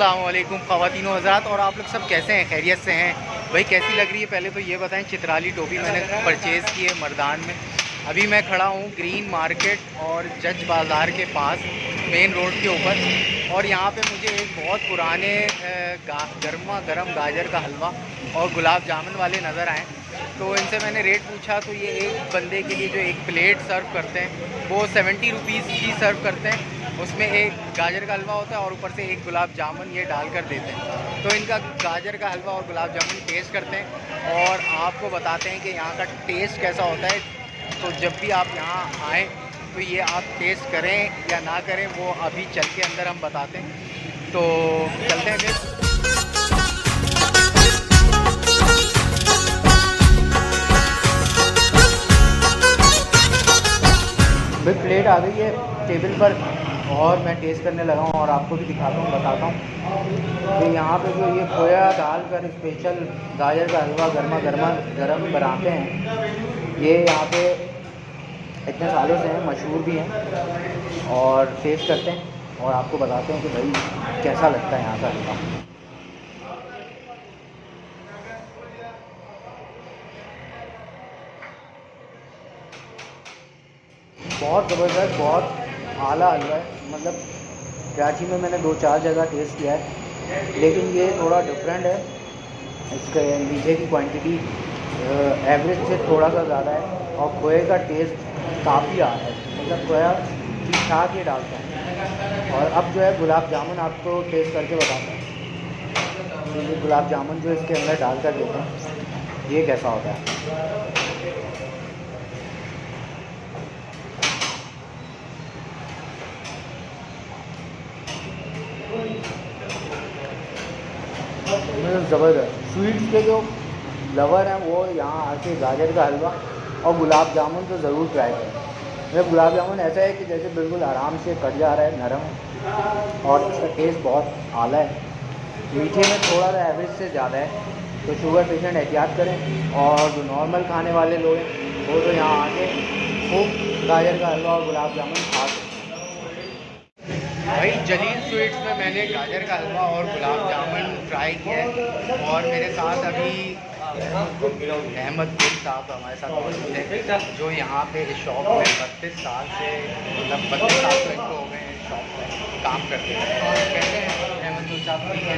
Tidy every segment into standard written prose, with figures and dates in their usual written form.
अस्सलामुअलैकुम ख़वातीन व हज़रात, और आप लोग सब कैसे हैं? खैरियत से हैं भाई? कैसी लग रही है पहले तो ये बताएं। चित्राली टोपी मैंने परचेज़ की है मर्दान में। अभी मैं खड़ा हूँ ग्रीन मार्केट और जज बाज़ार के पास, मेन रोड के ऊपर। और यहाँ पे मुझे एक बहुत पुराने गर्मा गर्म गाजर का हलवा और गुलाब जामुन वाले नज़र आए। तो इनसे मैंने रेट पूछा तो ये एक बंदे के लिए जो एक प्लेट सर्व करते हैं वो 70 रुपीज़ की सर्व करते हैं। उसमें एक गाजर का हलवा होता है और ऊपर से एक गुलाब जामुन ये डाल कर देते हैं। तो इनका गाजर का हलवा और गुलाब जामुन टेस्ट करते हैं और आपको बताते हैं कि यहाँ का टेस्ट कैसा होता है। तो जब भी आप यहाँ आएँ तो ये आप टेस्ट करें या ना करें वो अभी चल के अंदर हम बताते हैं। तो चलते हैं फिर। भाई प्लेट आ गई है टेबल पर और मैं टेस्ट करने लगा हूँ और आपको भी दिखाता हूँ, बताता हूँ कि यहाँ पे जो ये खोया डालकर स्पेशल गाजर का हलवा गरम बनाते हैं। ये यहाँ पे इतने सालों से हैं, मशहूर भी हैं। और टेस्ट करते हैं और आपको बताते हैं कि भाई कैसा लगता है यहाँ का हलवा। बहुत ज़बरदस्त, बहुत आला हलवा है। मतलब कराची में मैंने 2-4 जगह टेस्ट किया है, लेकिन ये थोड़ा डिफरेंट है। इसके मीठे की क्वांटिटी एवरेज से थोड़ा सा ज़्यादा है और खोए का टेस्ट काफ़ी आ रहा है। मतलब खोया ठीक ठाक ही डालता है। और अब जो है गुलाब जामुन आपको टेस्ट करके बताता हूँ। तो ये गुलाब जामुन जो इसके अंदर डाल कर देते हैं ये कैसा होता है। ज़बरदस्त। स्वीट्स के जो लवर हैं वो यहाँ आके गाजर का हलवा और गुलाब जामुन तो ज़रूर ट्राई करें। मेरा गुलाब जामुन ऐसा है कि जैसे बिल्कुल आराम से कट जा रहा है, नरम है और इसका टेस्ट बहुत आला है। मीठे में थोड़ा सा एवरेज से ज़्यादा है, तो शुगर पेशेंट एहतियात करें। और जो नॉर्मल खाने वाले लोग हैं वो तो यहाँ आके खूब गाजर का हलवा और गुलाब जामुन खा सकते हैं। भाई जलील स्वीट्स में मैंने गाजर का हलवा और गुलाब जामुन ट्राई किया है और मेरे साथ अभी अहमद गिल साहब हमारे साथ मौजूद हैं, जो यहाँ पे इस शॉप में 32 साल से, मतलब 32 साल तो इनको हो गए हैं शॉप में काम करते हैं। कहते हैं अहमद गिल साहब ठीक है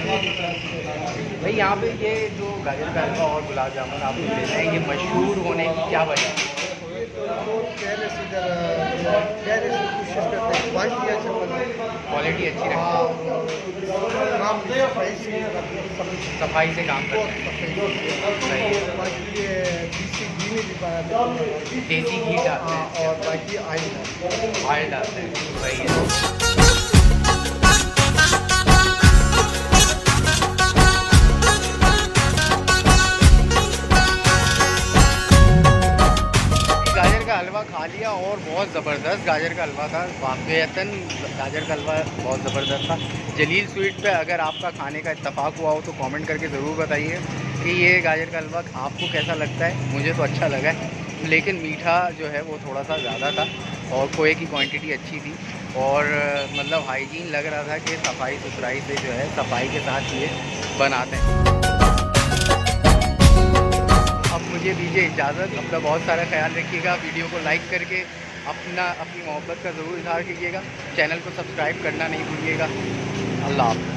भाई। यहाँ पे ये जो गाजर का हलवा और गुलाब जामुन आप ले रहे हैं, ये मशहूर होने की क्या वजह है? पहले से कोशिश करते हैं क्वालिटी अच्छी रखते हैं, सफाई से काम करते हैं। देसी घी डालते हैं और बाकी ऑयल डालते हैं। सही है। हलवा खा लिया और बहुत ज़बरदस्त गाजर का हलवा था, वाक़ईतन गाजर का हलवा बहुत ज़बरदस्त था। जलील स्वीट पे अगर आपका खाने का इत्तेफाक हुआ हो तो कमेंट करके ज़रूर बताइए कि ये गाजर का हलवा आपको कैसा लगता है। मुझे तो अच्छा लगा है, लेकिन मीठा जो है वो थोड़ा सा ज़्यादा था और खोए की क्वांटिटी अच्छी थी और मतलब हाइजीन लग रहा था कि सफाई सुथराई से जो है, सफाई के साथ ये बनाते हैं। अब मुझे दीजिए इजाज़त। अपना बहुत सारा ख्याल रखिएगा। वीडियो को लाइक करके अपनी मोहब्बत का ज़रूर इज़हार कीजिएगा। चैनल को सब्सक्राइब करना नहीं भूलिएगा। अल्लाह हाफ़िज़।